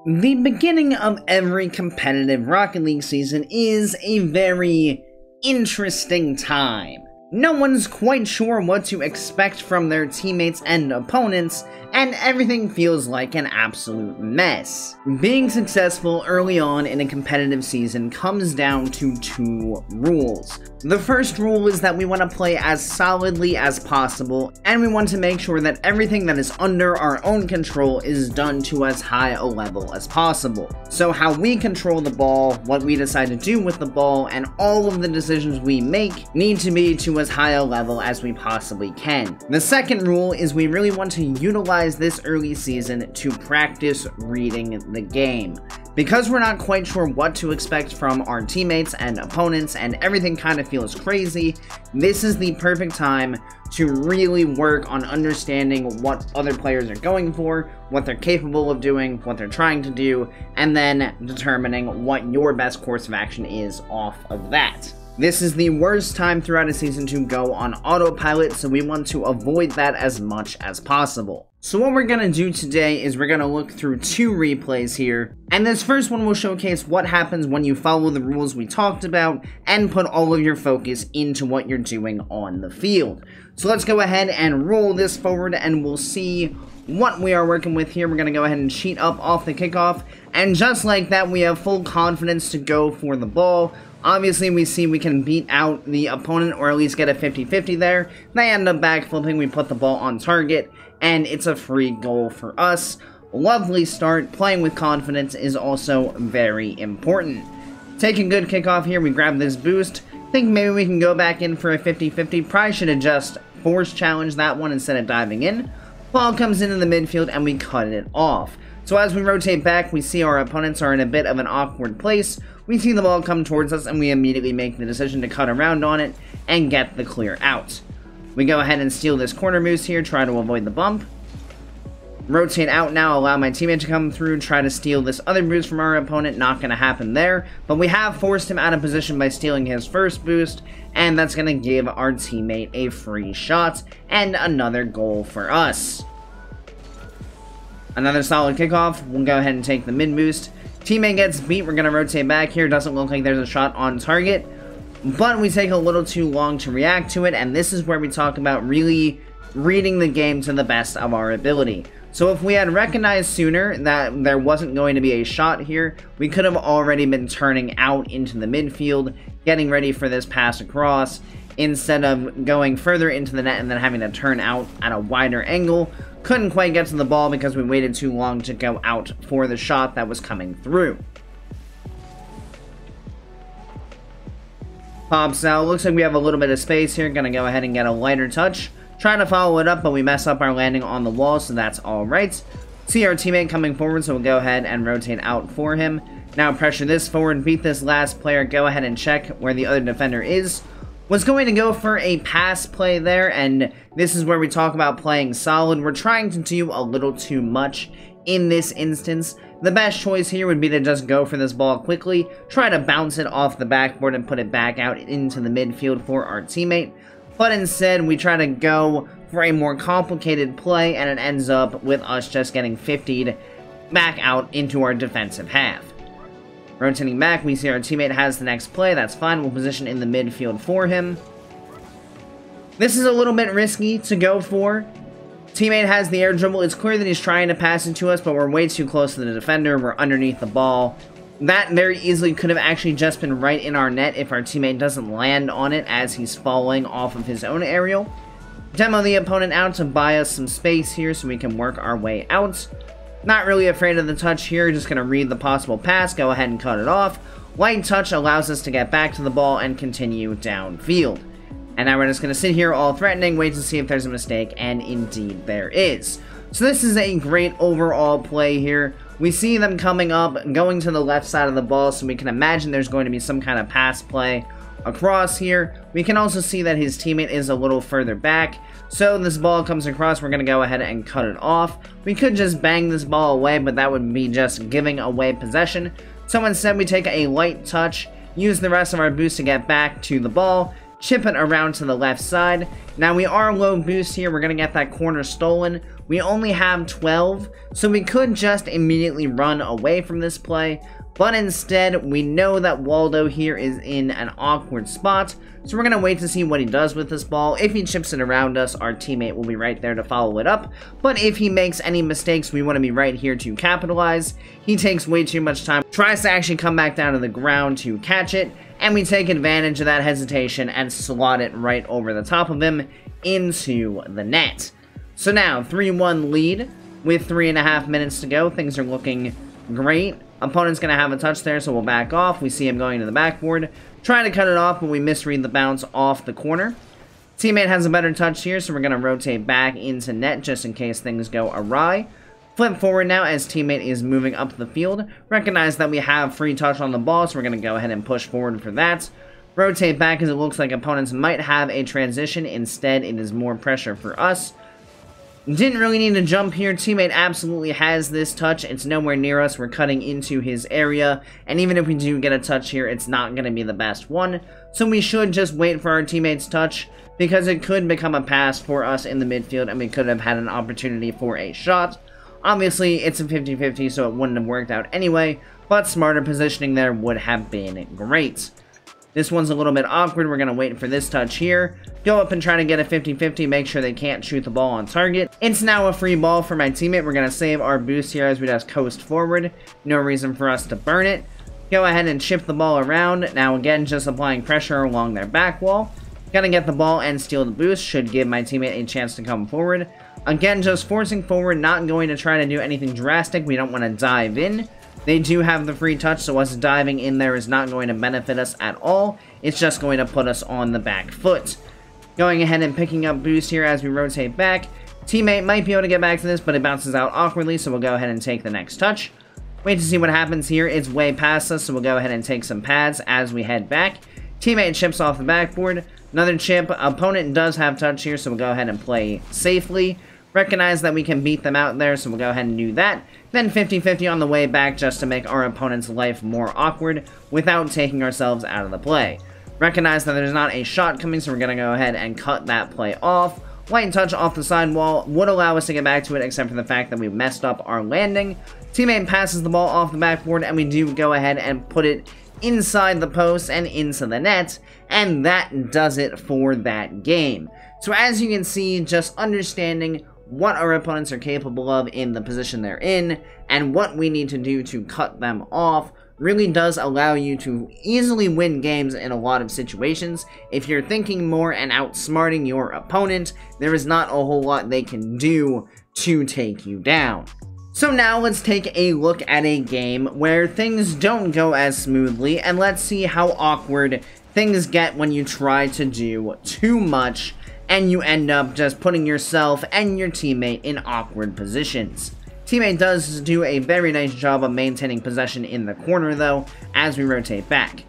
The beginning of every competitive Rocket League season is a very interesting time. No one's quite sure what to expect from their teammates and opponents, and everything feels like an absolute mess. Being successful early on in a competitive season comes down to two rules. The first rule is that we want to play as solidly as possible, and we want to make sure that everything that is under our own control is done to as high a level as possible. So how we control the ball, what we decide to do with the ball, and all of the decisions we make need to be to as high a level as we possibly can. The second rule is we really want to utilize this early season to practice reading the game. Because we're not quite sure what to expect from our teammates and opponents and everything kind of feels crazy, this is the perfect time to really work on understanding what other players are going for, what they're capable of doing, what they're trying to do, and then determining what your best course of action is off of that. This is the worst time throughout a season to go on autopilot, so we want to avoid that as much as possible. So what we're going to do today is we're going to look through two replays here, and this first one will showcase what happens when you follow the rules we talked about and put all of your focus into what you're doing on the field. So let's go ahead and roll this forward and we'll see what we are working with here. We're going to go ahead and sheet up off the kickoff, and just like that we have full confidence to go for the ball. Obviously, we see we can beat out the opponent, or at least get a 50-50 there. They end up backflipping, we put the ball on target, and it's a free goal for us. Lovely start. Playing with confidence is also very important. Take a good kickoff here, we grab this boost. Think maybe we can go back in for a 50-50. Probably should have just force challenged that one instead of diving in. Ball comes into the midfield, and we cut it off. So as we rotate back, we see our opponents are in a bit of an awkward place. We see the ball come towards us, and we immediately make the decision to cut around on it and get the clear out. We go ahead and steal this corner boost here, try to avoid the bump. Rotate out now, allow my teammate to come through, try to steal this other boost from our opponent. Not going to happen there, but we have forced him out of position by stealing his first boost, and that's going to give our teammate a free shot and another goal for us. Another solid kickoff. We'll go ahead and take the mid boost. Teammate gets beat. We're going to rotate back here. Doesn't look like there's a shot on target, but we take a little too long to react to it, and this is where we talk about really reading the game to the best of our ability. So if we had recognized sooner that there wasn't going to be a shot here, we could have already been turning out into the midfield, getting ready for this pass across, instead of going further into the net and then having to turn out at a wider angle. Couldn't quite get to the ball because we waited too long to go out for the shot that was coming through. Pops out. Looks like we have a little bit of space here. Gonna go ahead and get a lighter touch. Trying to follow it up, but we mess up our landing on the wall, so that's alright. See our teammate coming forward, so we'll go ahead and rotate out for him. Now pressure this forward, beat this last player, go ahead and check where the other defender is. Was going to go for a pass play there, and this is where we talk about playing solid. We're trying to do a little too much in this instance. The best choice here would be to just go for this ball quickly, try to bounce it off the backboard and put it back out into the midfield for our teammate. But instead, we try to go for a more complicated play, and it ends up with us just getting 50'd back out into our defensive half. Rotating back, we see our teammate has the next play. That's fine. We'll position in the midfield for him. This is a little bit risky to go for. Teammate has the air dribble. It's clear that he's trying to pass it to us, but we're way too close to the defender. We're underneath the ball. That very easily could have actually just been right in our net if our teammate doesn't land on it as he's falling off of his own aerial. Demo the opponent out to buy us some space here so we can work our way out. Not really afraid of the touch here, just going to read the possible pass, go ahead and cut it off. Light touch allows us to get back to the ball and continue downfield. And now we're just going to sit here all threatening, wait to see if there's a mistake, and indeed there is. So this is a great overall play here. We see them coming up, going to the left side of the ball, so we can imagine there's going to be some kind of pass play across here. We can also see that his teammate is a little further back. So this ball comes across, we're going to go ahead and cut it off. We could just bang this ball away, but that would be just giving away possession. So instead we take a light touch, use the rest of our boost to get back to the ball, chip it around to the left side. Now we are low boost here, we're going to get that corner stolen. We only have 12, so we could just immediately run away from this play, but instead we know that Waldo here is in an awkward spot, so we're going to wait to see what he does with this ball. If he chips it around us, our teammate will be right there to follow it up, but if he makes any mistakes, we want to be right here to capitalize. He takes way too much time, tries to actually come back down to the ground to catch it, and we take advantage of that hesitation and slot it right over the top of him into the net. So now, 3-1 lead with 3.5 minutes to go. Things are looking great. Opponent's going to have a touch there, so we'll back off. We see him going to the backboard. Trying to cut it off, but we misread the bounce off the corner. Teammate has a better touch here, so we're going to rotate back into net just in case things go awry. Flip forward now as teammate is moving up the field. Recognize that we have free touch on the ball, so we're going to go ahead and push forward for that. Rotate back as it looks like opponents might have a transition. Instead, it is more pressure for us. Didn't really need to jump here. Teammate absolutely has this touch. It's nowhere near us. We're cutting into his area. And even if we do get a touch here, it's not going to be the best one. So we should just wait for our teammate's touch, because it could become a pass for us in the midfield, and we could have had an opportunity for a shot. Obviously, it's a 50-50, so it wouldn't have worked out anyway, but smarter positioning there would have been great. This one's a little bit awkward. We're going to wait for this touch here. Go up and try to get a 50-50, make sure they can't shoot the ball on target. It's now a free ball for my teammate. We're going to save our boost here as we just coast forward. No reason for us to burn it. Go ahead and chip the ball around. Now again, just applying pressure along their back wall. Gonna get the ball and steal the boost. Should give my teammate a chance to come forward. Again, just forcing forward, not going to try to do anything drastic. We don't want to dive in. They do have the free touch, so us diving in there is not going to benefit us at all. It's just going to put us on the back foot. Going ahead and picking up boost here as we rotate back. Teammate might be able to get back to this, but it bounces out awkwardly, so we'll go ahead and take the next touch. Wait to see what happens here. It's way past us, so we'll go ahead and take some pads as we head back. Teammate chips off the backboard. Another chip. Opponent does have touch here, so we'll go ahead and play safely. Recognize that we can beat them out there, so we'll go ahead and do that. Then 50-50 on the way back just to make our opponent's life more awkward without taking ourselves out of the play. Recognize that there's not a shot coming, so we're going to go ahead and cut that play off. Light touch off the sidewall would allow us to get back to it, except for the fact that we messed up our landing. Teammate passes the ball off the backboard, and we do go ahead and put it inside the post and into the net, and that does it for that game. So as you can see, just understanding what our opponents are capable of in the position they're in, and what we need to do to cut them off, really does allow you to easily win games in a lot of situations. If you're thinking more and outsmarting your opponent, there is not a whole lot they can do to take you down. So now let's take a look at a game where things don't go as smoothly, and let's see how awkward things get when you try to do too much and you end up just putting yourself and your teammate in awkward positions. Teammate does do a very nice job of maintaining possession in the corner though, as we rotate back.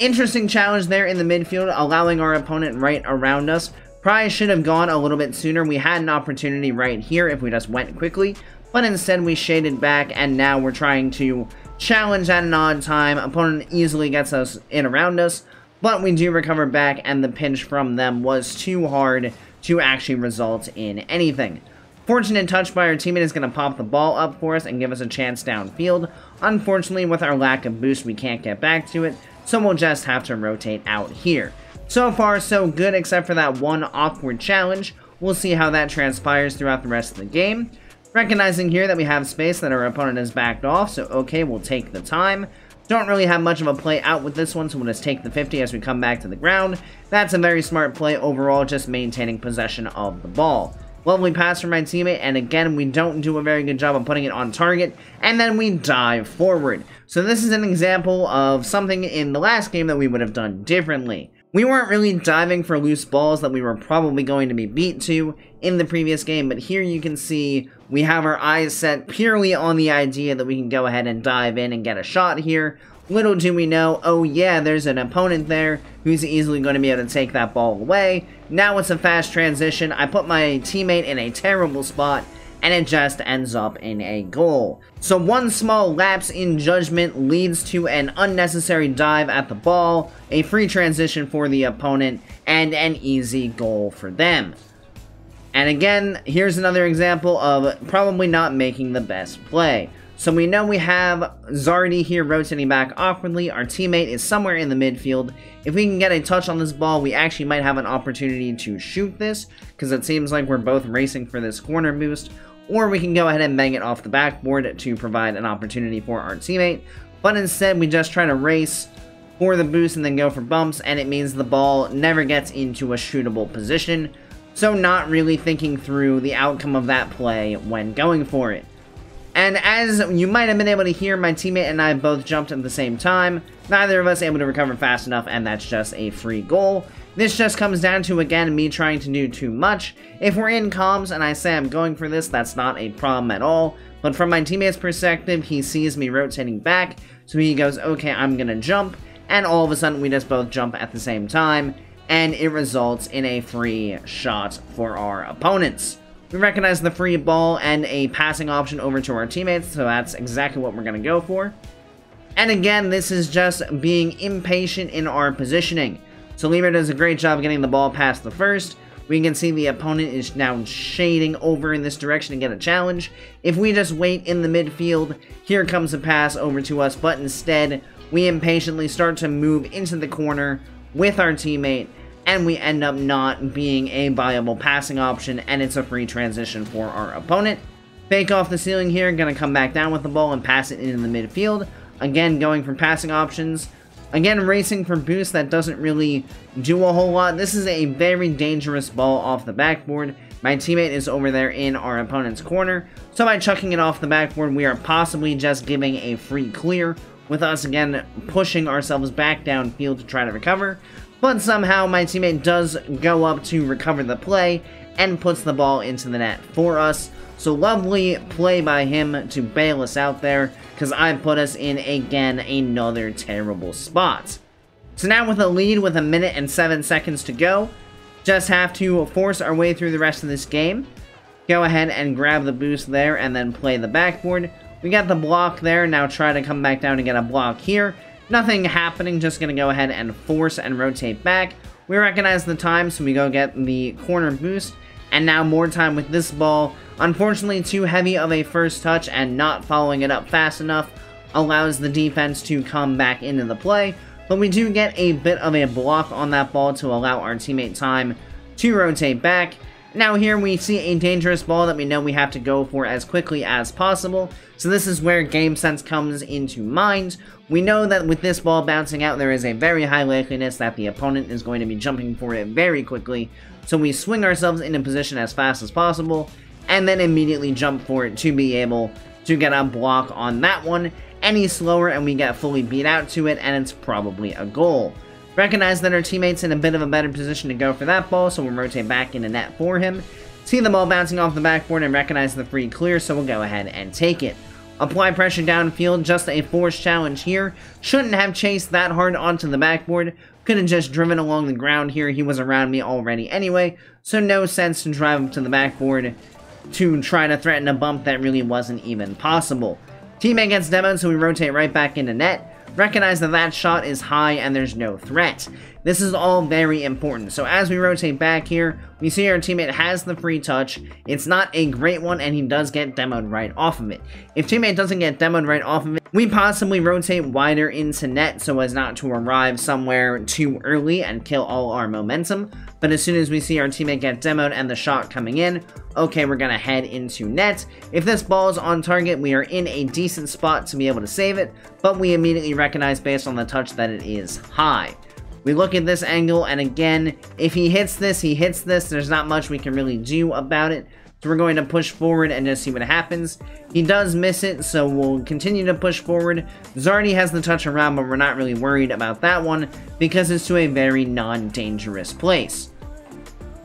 Interesting challenge there in the midfield, allowing our opponent right around us. Probably should have gone a little bit sooner. We had an opportunity right here if we just went quickly, but instead we shaded back, and now we're trying to challenge at an odd time. Opponent easily gets us in around us, but we do recover back, and the pinch from them was too hard to actually result in anything. Fortunate touch by our teammate is going to pop the ball up for us and give us a chance downfield. Unfortunately, with our lack of boost, we can't get back to it, so we'll just have to rotate out here. So far, so good, except for that one awkward challenge. We'll see how that transpires throughout the rest of the game. Recognizing here that we have space, that our opponent has backed off, so okay, we'll take the time. Don't really have much of a play out with this one, so we'll just take the 50 as we come back to the ground. That's a very smart play overall, just maintaining possession of the ball. Lovely pass from my teammate, and again, we don't do a very good job of putting it on target, and then we dive forward. So this is an example of something in the last game that we would have done differently. We weren't really diving for loose balls that we were probably going to be beat to in the previous game, but here you can see we have our eyes set purely on the idea that we can go ahead and dive in and get a shot here. Little do we know, oh yeah, there's an opponent there who's easily going to be able to take that ball away. Now it's a fast transition. I put my teammate in a terrible spot, and it just ends up in a goal. So one small lapse in judgment leads to an unnecessary dive at the ball, a free transition for the opponent, and an easy goal for them. And again, here's another example of probably not making the best play. So we know we have Zardy here rotating back awkwardly. Our teammate is somewhere in the midfield. If we can get a touch on this ball, we actually might have an opportunity to shoot this, because it seems like we're both racing for this corner boost. Or we can go ahead and bang it off the backboard to provide an opportunity for our teammate. But instead, we just try to race for the boost and then go for bumps, and it means the ball never gets into a shootable position. So not really thinking through the outcome of that play when going for it. And as you might have been able to hear, my teammate and I both jumped at the same time. Neither of us able to recover fast enough, and that's just a free goal. This just comes down to, again, me trying to do too much. If we're in comms and I say I'm going for this, that's not a problem at all. But from my teammate's perspective, he sees me rotating back, so he goes, okay, I'm gonna jump. And all of a sudden, we just both jump at the same time, and it results in a free shot for our opponents. We recognize the free ball and a passing option over to our teammates, so that's exactly what we're going to go for. And again, this is just being impatient in our positioning. So Lieber does a great job getting the ball past the first. We can see the opponent is now shading over in this direction to get a challenge. If we just wait in the midfield, here comes a pass over to us, but instead, we impatiently start to move into the corner with our teammate, and we end up not being a viable passing option, and it's a free transition for our opponent. Fake off the ceiling here, gonna come back down with the ball and pass it into the midfield. Again, going for passing options. Again, racing for boost, that doesn't really do a whole lot. This is a very dangerous ball off the backboard. My teammate is over there in our opponent's corner, so by chucking it off the backboard, we are possibly just giving a free clear, with us again pushing ourselves back downfield to try to recover. But somehow my teammate does go up to recover the play and puts the ball into the net for us. So lovely play by him to bail us out there, because I put us in, again, another terrible spot. So now with a lead with 1 minute and 7 seconds to go, just have to force our way through the rest of this game. Go ahead and grab the boost there and then play the backboard. We got the block there, now try to come back down and get a block here. Nothing happening, just gonna go ahead and force and rotate back. We recognize the time, so we go get the corner boost. And now more time with this ball. Unfortunately, too heavy of a first touch, and not following it up fast enough allows the defense to come back into the play. But we do get a bit of a block on that ball to allow our teammate time to rotate back. Now here we see a dangerous ball that we know we have to go for as quickly as possible. So this is where game sense comes into mind. We know that with this ball bouncing out, there is a very high likeliness that the opponent is going to be jumping for it very quickly. So we swing ourselves into position as fast as possible, and then immediately jump for it to be able to get a block on that one. Any slower and we get fully beat out to it, and it's probably a goal. Recognize that our teammate's in a bit of a better position to go for that ball, so we'll rotate back into net for him. See the ball bouncing off the backboard and recognize the free clear, so we'll go ahead and take it. Apply pressure downfield, just a forced challenge here. Shouldn't have chased that hard onto the backboard. Could have just driven along the ground here. He was around me already anyway, so no sense to drive up to the backboard to try to threaten a bump that really wasn't even possible. Teammate gets demoed, so we rotate right back into net. Recognize that that shot is high and there's no threat. This is all very important. So as we rotate back here, we see our teammate has the free touch. It's not a great one, and he does get demoed right off of it. If teammate doesn't get demoed right off of it, we possibly rotate wider into net so as not to arrive somewhere too early and kill all our momentum. But as soon as we see our teammate get demoed and the shot coming in, okay, we're gonna head into net. If this ball is on target, we are in a decent spot to be able to save it, but we immediately recognize based on the touch that it is high. We look at this angle, and again, if he hits this, he hits this. There's not much we can really do about it. So we're going to push forward and just see what happens. He does miss it, so we'll continue to push forward. Zardy has the touch around, but we're not really worried about that one because it's to a very non-dangerous place.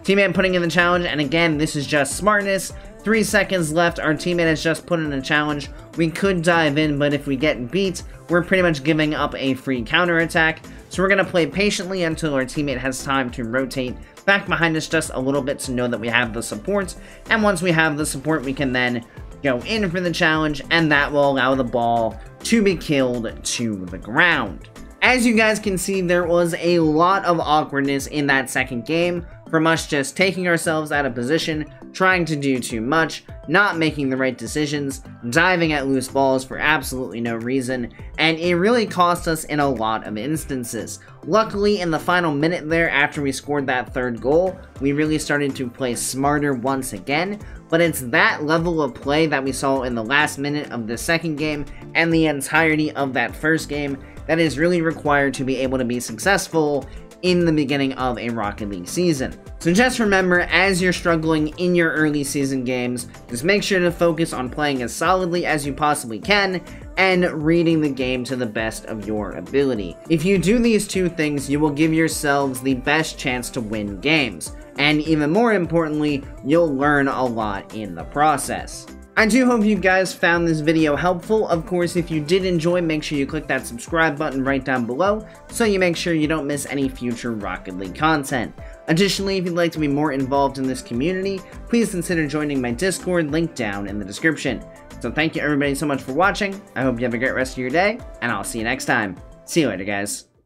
Teammate putting in the challenge, and again, this is just smartness. 3 seconds left, our teammate has just put in a challenge. We could dive in, but if we get beat, we're pretty much giving up a free counterattack. So we're going to play patiently until our teammate has time to rotate back behind us just a little bit to know that we have the support, and once we have the support, we can then go in for the challenge, and that will allow the ball to be killed to the ground. As you guys can see, there was a lot of awkwardness in that second game from us just taking ourselves out of position, trying to do too much, not making the right decisions, diving at loose balls for absolutely no reason, and it really cost us in a lot of instances. Luckily, in the final minute there, after we scored that third goal, we really started to play smarter once again, but it's that level of play that we saw in the last minute of the second game and the entirety of that first game that is really required to be able to be successful in the beginning of a Rocket League season. So just remember, as you're struggling in your early season games, just make sure to focus on playing as solidly as you possibly can and reading the game to the best of your ability. If you do these two things, you will give yourselves the best chance to win games, and even more importantly, you'll learn a lot in the process. I do hope you guys found this video helpful. Of course, if you did enjoy, make sure you click that subscribe button right down below so you make sure you don't miss any future Rocket League content. Additionally, if you'd like to be more involved in this community, please consider joining my Discord, link down in the description. So thank you everybody so much for watching. I hope you have a great rest of your day, and I'll see you next time. See you later, guys.